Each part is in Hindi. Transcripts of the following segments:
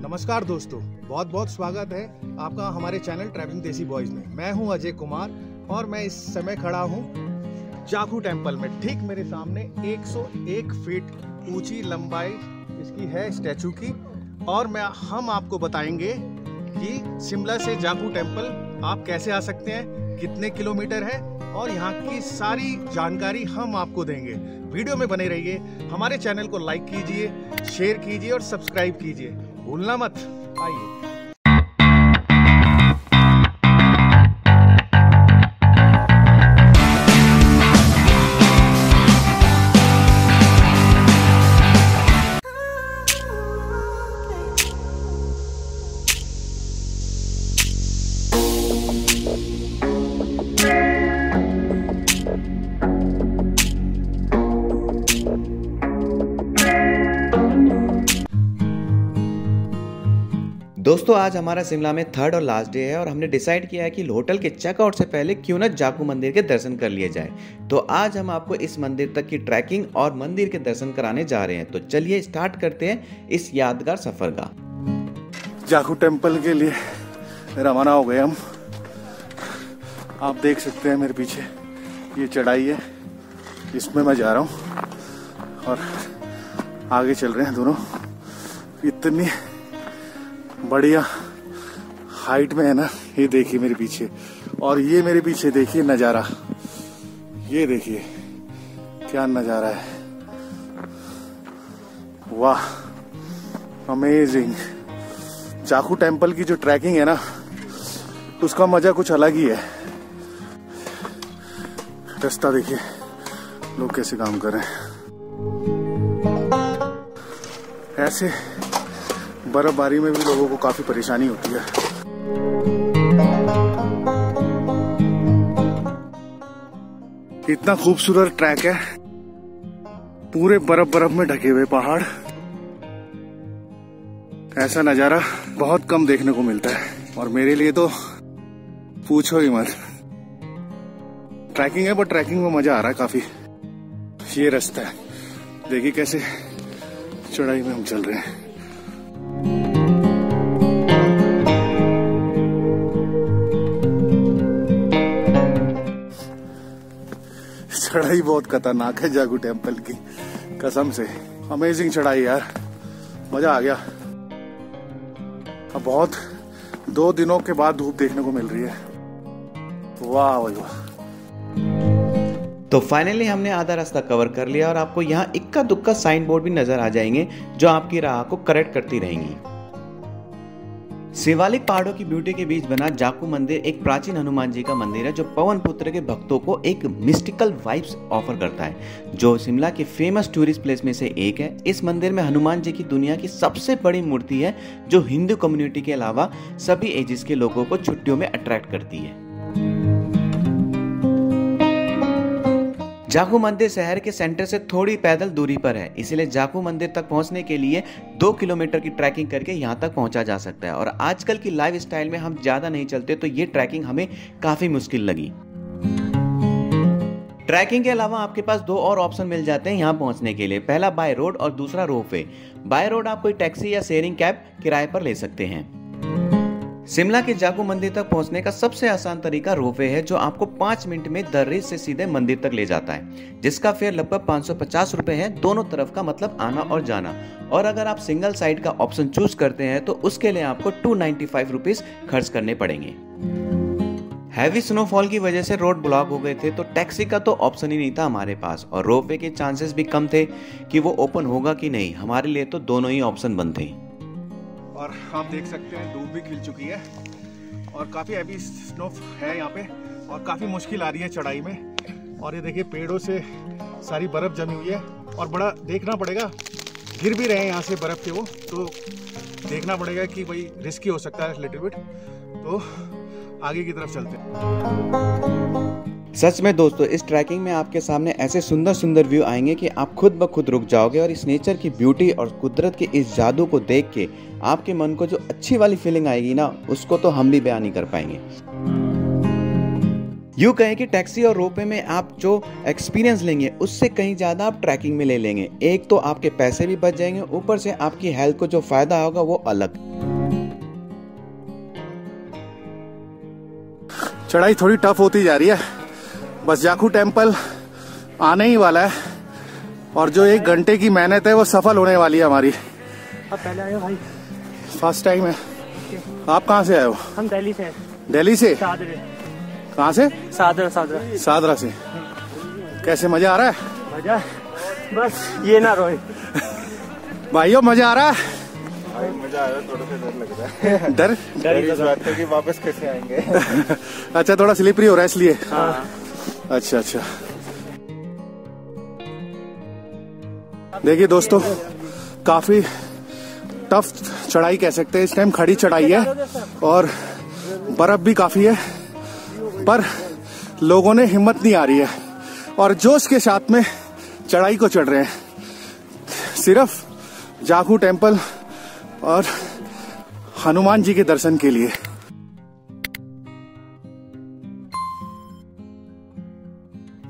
नमस्कार दोस्तों, बहुत बहुत स्वागत है आपका हमारे चैनल ट्रैवलिंग देसी बॉयज में। मैं हूं अजय कुमार और मैं इस समय खड़ा हूं जाखू टेम्पल में। ठीक मेरे सामने 101 फीट ऊंची लंबाई इसकी है स्टैचू की। और हम आपको बताएंगे कि शिमला से जाखू टेम्पल आप कैसे आ सकते हैं, कितने किलोमीटर है और यहाँ की सारी जानकारी हम आपको देंगे। वीडियो में बने रहिए। हमारे चैनल को लाइक कीजिए, शेयर कीजिए और सब्सक्राइब कीजिए, भूलना मत। आइए। दोस्तों, आज हमारा शिमला में थर्ड और लास्ट डे है और हमने डिसाइड किया है कि होटल के चेकआउट से पहले क्यों ना जाखू मंदिर के दर्शन कर लिए जाए। तो आज हम आपको इस मंदिर तक की ट्रैकिंग और मंदिर के दर्शन कराने जा रहे हैं। तो चलिए स्टार्ट करते हैं इस यादगार सफर का। जाखू टेम्पल के लिए रवाना हो गए हम। आप देख सकते हैं मेरे पीछे ये चढ़ाई है, इसमें मैं जा रहा हूँ और आगे चल रहे हैं दोनों। इतनी बढ़िया हाइट में है ना, ये देखिए मेरे पीछे, और ये मेरे पीछे देखिए नजारा। ये देखिए क्या नजारा है, वाह अमेजिंग। जाखू टेम्पल की जो ट्रैकिंग है ना, उसका मजा कुछ अलग ही है। रास्ता देखिए लोग कैसे काम कर रहे हैं। ऐसे बर्फबारी में भी लोगों को काफी परेशानी होती है। इतना खूबसूरत ट्रैक है, पूरे बर्फ में ढके हुए पहाड़। ऐसा नजारा बहुत कम देखने को मिलता है और मेरे लिए तो पूछो ही मत। ट्रैकिंग है पर ट्रैकिंग में मजा आ रहा है काफी। ये रास्ता है, देखिए कैसे चढ़ाई में हम चल रहे हैं। चढ़ाई बहुत खतरनाक है जाखू टेम्पल की, कसम से। अमेजिंग चढ़ाई यार, मजा आ गया। अब बहुत 2 दिनों के बाद धूप देखने को मिल रही है। वाह भाई वाह। तो फाइनली हमने आधा रास्ता कवर कर लिया और आपको यहाँ इक्का दुक्का साइन बोर्ड भी नजर आ जाएंगे जो आपकी राह को करेक्ट करती रहेंगी। शिवालिक पहाड़ों की ब्यूटी के बीच बना जाखू मंदिर एक प्राचीन हनुमान जी का मंदिर है जो पवन पुत्र के भक्तों को एक मिस्टिकल वाइब्स ऑफर करता है, जो शिमला के फेमस टूरिस्ट प्लेस में से एक है। इस मंदिर में हनुमान जी की दुनिया की सबसे बड़ी मूर्ति है जो हिंदू कम्युनिटी के अलावा सभी एजेस के लोगों को छुट्टियों में अट्रैक्ट करती है। जाखू मंदिर शहर के सेंटर से थोड़ी पैदल दूरी पर है, इसलिए जाखू मंदिर तक पहुंचने के लिए 2 किलोमीटर की ट्रैकिंग करके यहां तक पहुंचा जा सकता है। और आजकल की लाइफ स्टाइल में हम ज्यादा नहीं चलते, तो ये ट्रैकिंग हमें काफी मुश्किल लगी। ट्रैकिंग के अलावा आपके पास 2 और ऑप्शन मिल जाते हैं यहाँ पहुंचने के लिए। पहला बाय रोड और दूसरा रोपवे। बाय रोड आप कोई टैक्सी या शेयरिंग कैब किराए पर ले सकते हैं। शिमला के जाखू मंदिर तक पहुंचने का सबसे आसान तरीका रोपवे है, जो आपको 5 मिनट में दर्रे से सीधे मंदिर तक ले जाता है, जिसका फेयर लगभग 550 रुपए है दोनों तरफ का, मतलब आना और जाना। और अगर आप सिंगल साइड का ऑप्शन चूज करते हैं तो उसके लिए आपको 295 रुपीज खर्च करने पड़ेंगे। हैवी स्नोफॉल की वजह से रोड ब्लॉक हो गए थे, तो टैक्सी का तो ऑप्शन ही नहीं था हमारे पास, और रोपवे के चांसेस भी कम थे कि वो ओपन होगा कि नहीं। हमारे लिए तो दोनों ही ऑप्शन बंद थे। और आप देख सकते हैं धूप भी खिल चुकी है और काफ़ी हैवी स्नो है यहाँ पे और काफ़ी मुश्किल आ रही है चढ़ाई में। और ये देखिए पेड़ों से सारी बर्फ़ जमी हुई है और बड़ा देखना पड़ेगा, गिर भी रहे हैं यहाँ से बर्फ़ के वो, तो देखना पड़ेगा कि भाई रिस्की हो सकता है लिटिल बिट। तो आगे की तरफ चलते हैं। सच में दोस्तों, इस ट्रैकिंग में आपके सामने ऐसे सुंदर सुंदर व्यू आएंगे कि आप खुद ब खुद रुक जाओगे और इस नेचर की ब्यूटी और कुदरत के इस जादू को देख के आपके मन को जो अच्छी वाली फीलिंग आएगी ना, उसको तो हम भी बयान नहीं कर पाएंगे। यूँ कहें कि टैक्सी और रोपवे में आप जो एक्सपीरियंस लेंगे उससे कहीं ज़्यादा आप ट्रैकिंग में ले लेंगे। एक तो आपके पैसे भी बच जाएंगे, ऊपर से आपकी हेल्थ को जो फ़ायदा होगा वो अलग। चढ़ाई थोड़ी टफ होती जा रही है, बस जाखू टेम्पल आने ही वाला है और जो 1 घंटे की मेहनत है वो सफल होने वाली है हमारी। अब पहले आए हो भाई? फर्स्ट टाइम है। आप कहाँ से आए हो? हम दिल्ली से। दिल्ली से? कहाँ से? सादरा से। कैसे, मजा आ रहा है? मजा बस ये ना रोए भाइयों, मजा आ रहा है? मजा आ रहा है, थोड़ा सा डर लग रहा है। डर इस बात है कि वापस कैसे आएंगे। अच्छा, थोड़ा स्लिपरी हो रहा है इसलिए। हाँ। अच्छा। देखिए दोस्तों, काफी टफ चढ़ाई कह सकते हैं। इस टाइम खड़ी चढ़ाई है और बर्फ भी काफी है, पर लोगों ने हिम्मत नहीं आ रही है और जोश के साथ में चढ़ाई को चढ़ रहे हैं, सिर्फ जाखू टेम्पल और हनुमान जी के दर्शन के लिए।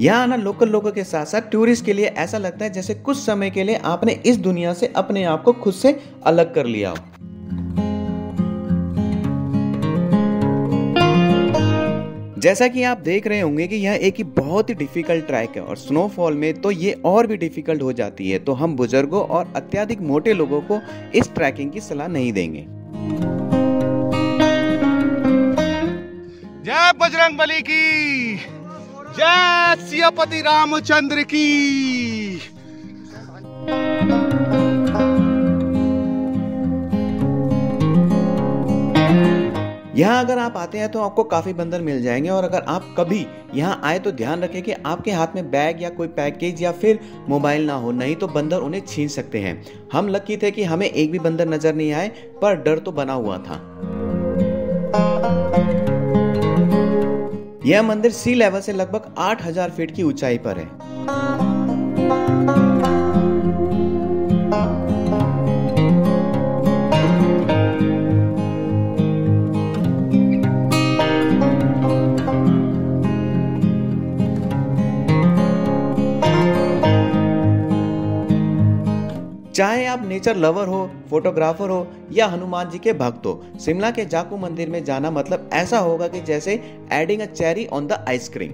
यहाँ आना लोकल लोगों के साथ साथ टूरिस्ट के लिए ऐसा लगता है जैसे कुछ समय के लिए आपने इस दुनिया से अपने आप को खुद से अलग कर लिया हो। जैसा कि आप देख रहे होंगे कि यह एक ही बहुत ही डिफिकल्ट ट्रैक है और स्नोफॉल में तो ये और भी डिफिकल्ट हो जाती है, तो हम बुजुर्गों और अत्यधिक मोटे लोगों को इस ट्रैकिंग की सलाह नहीं देंगे। जय बजरंगबली की, जय सियापति रामचंद्र की। यहाँ अगर आप आते हैं तो आपको काफी बंदर मिल जाएंगे और अगर आप कभी यहाँ आए तो ध्यान रखें कि आपके हाथ में बैग या कोई पैकेज या फिर मोबाइल ना हो, नहीं तो बंदर उन्हें छीन सकते हैं। हम लकी थे कि हमें एक भी बंदर नजर नहीं आए, पर डर तो बना हुआ था। यह मंदिर सी लेवल से लगभग 8000 फीट की ऊंचाई पर है। चाहे आप नेचर लवर हो, फोटोग्राफर हो या हनुमान जी के भक्त हो, शिमला के जाखू मंदिर में जाना मतलब ऐसा होगा कि जैसे adding a cherry on the ice cream.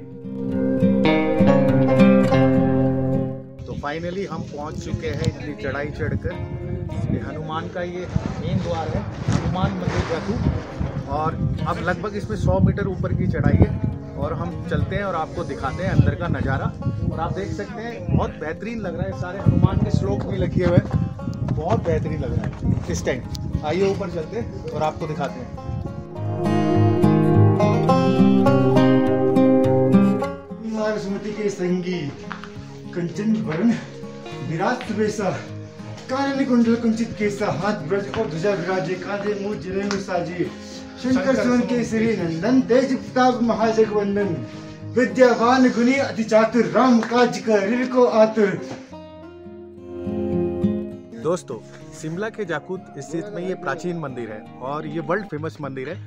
तो फाइनली हम पहुंच चुके हैं इतनी चढ़ाई चढ़कर। ये हनुमान का ये मेन द्वार है, हनुमान मंदिर जाखू, और अब लगभग इसमें 100 मीटर ऊपर की चढ़ाई है और हम चलते हैं और आपको दिखाते हैं अंदर का नज़ारा। और आप देख सकते हैं बहुत बेहतरीन लग रहा है, सारे हनुमान के श्लोक भी लगे हुए हैं, बहुत बेहतरीन लग रहा है इस टाइम। आइए ऊपर चलते हैं और आपको दिखाते हैं। स्मृति के संगी कंचन वरण विराट वेसा कानन कुंडल कुंचित केसा हाथ ब्रज और ध्वजा विराजे कांधे मुझ जनेऊ साजी शंकर सुवन केसरी नंदन तेज प्रताप महाजग वंदन विद्यावान गुणी अति चातुर राम काज कर को आतुर। दोस्तों, शिमला के जाखू स्थित में ये प्राचीन मंदिर है और ये वर्ल्ड फेमस मंदिर है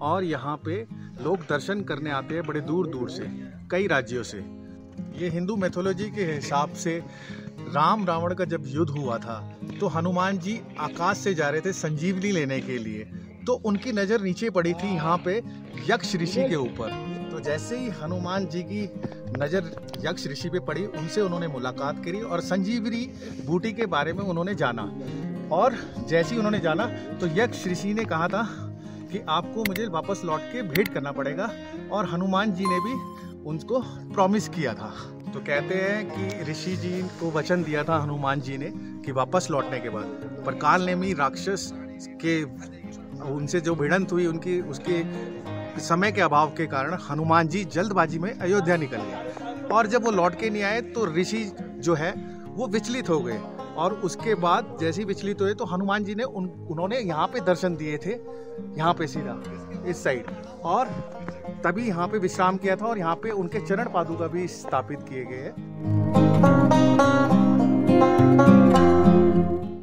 और यहाँ पे लोग दर्शन करने आते हैं बड़े दूर दूर से, कई राज्यों से। ये हिंदू मैथोलॉजी के हिसाब से राम रावण का जब युद्ध हुआ था तो हनुमान जी आकाश से जा रहे थे संजीवनी लेने के लिए, तो उनकी नज़र नीचे पड़ी थी यहाँ पे यक्ष ऋषि के ऊपर। तो जैसे ही हनुमान जी की नज़र यक्ष ऋषि पे पड़ी, उनसे उन्होंने मुलाकात करी और संजीवनी बूटी के बारे में उन्होंने जाना। और जैसे ही उन्होंने जाना तो यक्ष ऋषि ने कहा था कि आपको मुझे वापस लौट के भेंट करना पड़ेगा, और हनुमान जी ने भी उनको प्रॉमिस किया था। तो कहते हैं कि ऋषि जी को वचन दिया था हनुमान जी ने कि वापस लौटने के बाद, पर काल नेमी राक्षस के उनसे जो भिड़ंत हुई उनकी उसके समय के अभाव के कारण हनुमान जी जल्दबाजी में अयोध्या निकल गए, और जब वो लौट के नहीं आए तो ऋषि जो है वो विचलित हो गए। और उसके बाद जैसे ही विचलित हुए तो हनुमान जी ने उन्होंने यहाँ पे दर्शन दिए थे, यहाँ पे सीधा इस साइड, और तभी यहाँ पे विश्राम किया था और यहाँ पे उनके चरण पादुका भी स्थापित किए गए हैं।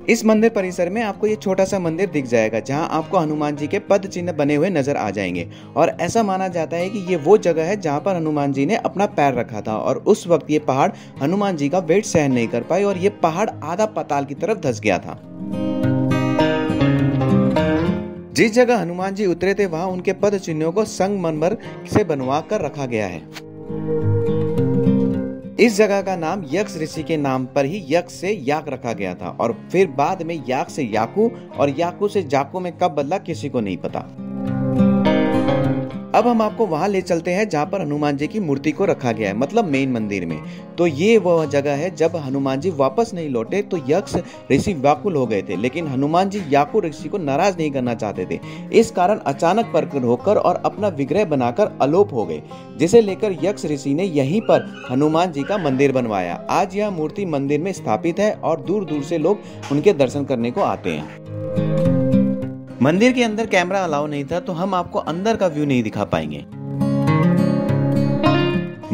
इस मंदिर परिसर में आपको ये छोटा सा मंदिर दिख जाएगा जहां आपको हनुमान जी के पद चिन्ह बने हुए नजर आ जाएंगे, और ऐसा माना जाता है कि ये वो जगह है जहां पर हनुमान जी ने अपना पैर रखा था, और उस वक्त ये पहाड़ हनुमान जी का वेट सहन नहीं कर पाए और ये पहाड़ आधा पाताल की तरफ धंस गया था। जिस जगह हनुमान जी उतरे थे वहां उनके पद चिन्हों को संगमरमर से बनवा कर रखा गया है। इस जगह का नाम यक्ष ऋषि के नाम पर ही यक्ष से याक रखा गया था और फिर बाद में याक से याकू और याकू से जाकू में कब बदला किसी को नहीं पता। अब हम आपको वहां ले चलते हैं जहां पर हनुमान जी की मूर्ति को रखा गया है, मतलब मेन मंदिर में। तो ये वह जगह है जब हनुमान जी वापस नहीं लौटे तो यक्ष ऋषि व्याकुल हो गए थे, लेकिन हनुमान जी याकू ऋषि को नाराज नहीं करना चाहते थे। इस कारण अचानक प्रकट होकर और अपना विग्रह बनाकर अलोप हो गए, जिसे लेकर यक्ष ऋषि ने यहीं पर हनुमान जी का मंदिर बनवाया। आज यह मूर्ति मंदिर में स्थापित है और दूर दूर से लोग उनके दर्शन करने को आते हैं। मंदिर के अंदर कैमरा अलाउ नहीं था तो हम आपको अंदर का व्यू नहीं दिखा पाएंगे।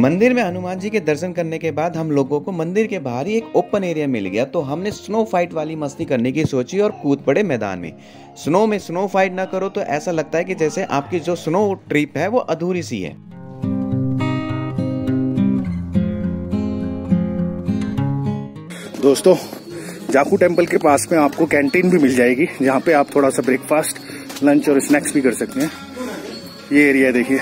मंदिर में हनुमान जी के दर्शन करने के बाद हम लोगों को मंदिर के बाहर ही एक ओपन एरिया मिल गया, तो हमने स्नो फाइट वाली मस्ती करने की सोची और कूद पड़े मैदान में। स्नो में स्नो फाइट ना करो तो ऐसा लगता है कि जैसे आपकी जो स्नो ट्रिप है वो अधूरी सी है। दोस्तों, जाकू टेम्पल के पास में आपको कैंटीन भी मिल जाएगी, जहाँ पे आप थोड़ा सा ब्रेकफास्ट, लंच और स्नैक्स भी कर सकते हैं। ये एरिया देखिए।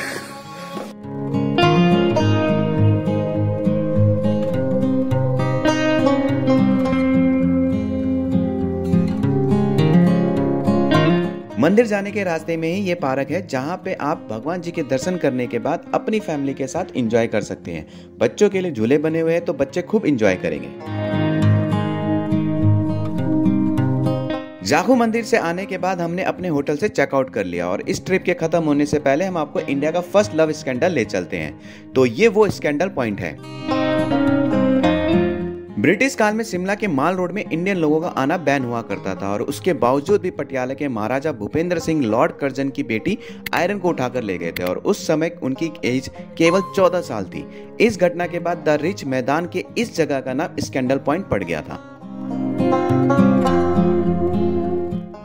मंदिर जाने के रास्ते में ही ये पार्क है जहाँ पे आप भगवान जी के दर्शन करने के बाद अपनी फैमिली के साथ एंजॉय कर सकते हैं। बच्चों के लिए झूले बने हुए हैं तो बच्चे खूब एंजॉय करेंगे। जाकू मंदिर से आने के बाद हमने अपने होटल से चेकआउट कर लिया और इस ट्रिप के खत्म होने से पहले हम आपको इंडिया का फर्स्ट लव स्कैंडल ले चलते हैं। तो ये वो स्कैंडल पॉइंट है। ब्रिटिश काल में शिमला के माल रोड में इंडियन लोगों का आना बैन हुआ करता था और उसके बावजूद भी पटियाला के महाराजा भूपेंद्र सिंह लॉर्ड कर्जन की बेटी आयरन को उठाकर ले गए थे और उस समय उनकी एज केवल 14 साल थी। इस घटना के बाद द रिच मैदान के इस जगह का नाम स्कैंडल पॉइंट पड़ गया था।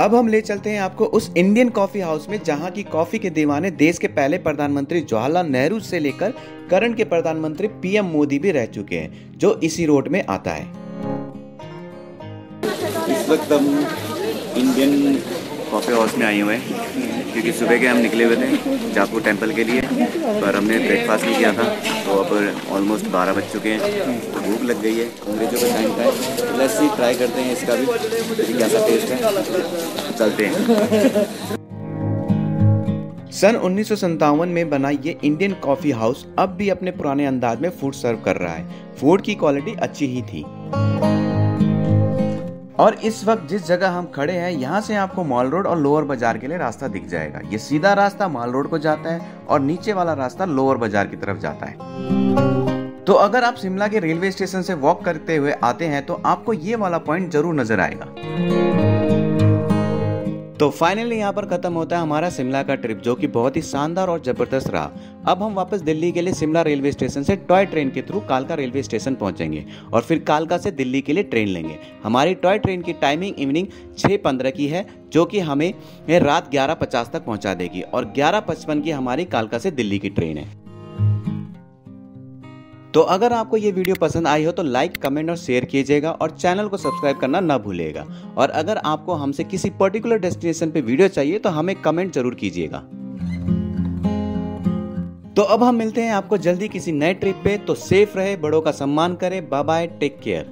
अब हम ले चलते हैं आपको उस इंडियन कॉफी हाउस में जहां की कॉफी के दीवाने देश के पहले प्रधानमंत्री जवाहरलाल नेहरू से लेकर करंट के प्रधानमंत्री पीएम मोदी भी रह चुके हैं, जो इसी रोड में आता है। इस वक्त हम इंडियन कॉफी हाउस में आए हुए हैं क्योंकि सुबह के हम निकले हुए थे जाकू टेम्पल के लिए, पर हमने ब्रेकफास्ट नहीं किया था। तो अब ऑलमोस्ट 12 बज चुके हैं, तो भूख लग गई है। अंग्रेजों का टाइम का है, लस्सी ट्राई करते हैं इसका भी कैसा टेस्ट है। चलते हैं। सन 1957 में बना ये इंडियन कॉफी हाउस अब भी अपने पुराने अंदाज में फूड सर्व कर रहा है। फूड की क्वालिटी अच्छी ही थी। और इस वक्त जिस जगह हम खड़े हैं यहाँ से आपको मॉल रोड और लोअर बाजार के लिए रास्ता दिख जाएगा। ये सीधा रास्ता मॉल रोड को जाता है और नीचे वाला रास्ता लोअर बाजार की तरफ जाता है। तो अगर आप शिमला के रेलवे स्टेशन से वॉक करते हुए आते हैं तो आपको ये वाला पॉइंट जरूर नजर आएगा। तो फाइनली यहाँ पर खत्म होता है हमारा शिमला का ट्रिप, जो कि बहुत ही शानदार और जबरदस्त रहा। अब हम वापस दिल्ली के लिए शिमला रेलवे स्टेशन से टॉय ट्रेन के थ्रू कालका रेलवे स्टेशन पहुंचेंगे और फिर कालका से दिल्ली के लिए ट्रेन लेंगे। हमारी टॉय ट्रेन की टाइमिंग इवनिंग 6:15 की है, जो कि हमें रात 11:50 तक पहुंचा देगी और 11:55 की हमारी कालका से दिल्ली की ट्रेन है। तो अगर आपको ये वीडियो पसंद आई हो तो लाइक, कमेंट और शेयर कीजिएगा और चैनल को सब्सक्राइब करना ना भूलिएगा। और अगर आपको हमसे किसी पर्टिकुलर डेस्टिनेशन पे वीडियो चाहिए तो हमें कमेंट जरूर कीजिएगा। तो अब हम मिलते हैं आपको जल्दी किसी नए ट्रिप पे। तो सेफ रहे, बड़ों का सम्मान करें। Bye bye, take care.